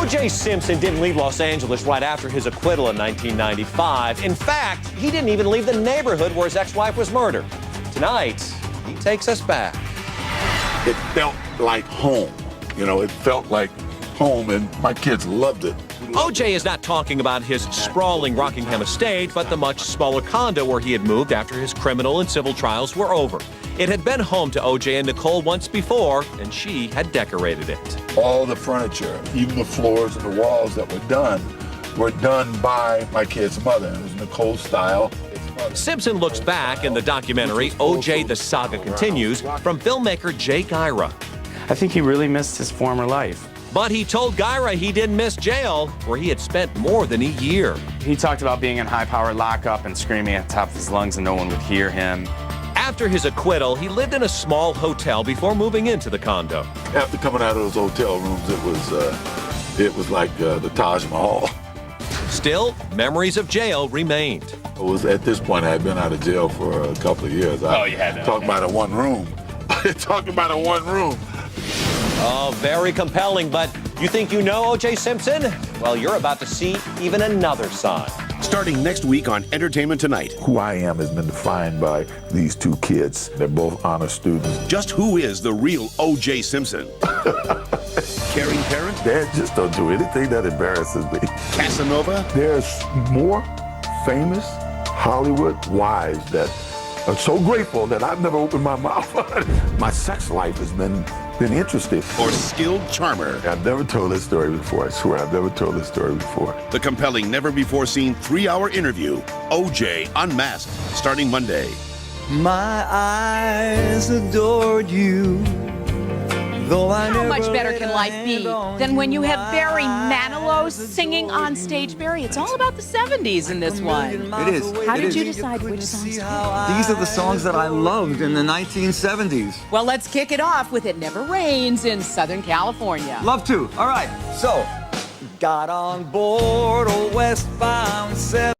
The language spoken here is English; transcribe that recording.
O.J. Simpson didn't leave Los Angeles right after his acquittal in 1995. In fact, he didn't even leave the neighborhood where his ex-wife was murdered. Tonight, he takes us back. It felt like home. You know, it felt like home, and my kids loved it. O.J. is not talking about his sprawling Rockingham estate, but the much smaller condo where he had moved after his criminal and civil trials were over. It had been home to O.J. and Nicole once before, and she had decorated it. All the furniture, even the floors and the walls that were done by my kid's mother. It was Nicole's style. Simpson looks back in the documentary O.J. The Saga Continues from filmmaker Jay Gyra. I think he really missed his former life. But he told Gyra he didn't miss jail, where he had spent more than a year. He talked about being in high-powered lockup and screaming at the top of his lungs and no one would hear him. After his acquittal, he lived in a small hotel before moving into the condo. After coming out of those hotel rooms, it was like the Taj Mahal. Still, memories of jail remained. It was at this point I had been out of jail for a couple of years. Oh, you had to. Talking about a one room. Talking about a one room. Oh, very compelling, but you think you know O.J. Simpson? Well, you're about to see even another side. Starting next week on Entertainment Tonight. Who I am has been defined by these two kids. They're both honor students. Just who is the real O.J. Simpson? Caring parent? Dad just don't do anything that embarrasses me. Casanova? There's more famous Hollywood wives that are so grateful that I've never opened my mouth. My sex life has been interesting. Or skilled charmer? I've never told this story before. I swear, I've never told this story before. The compelling, never-before-seen 3-hour interview, O.J. Unmasked, starting Monday. My eyes adored you. How much better can life be than when you have Barry Manilow singing on stage? Barry, it's all about the 70s in this one. It is. How did you decide which songs to pick? These are the songs that I loved in the 1970s. Well, let's kick it off with It Never Rains in Southern California. Love to. All right. So, got on board a westbound 7.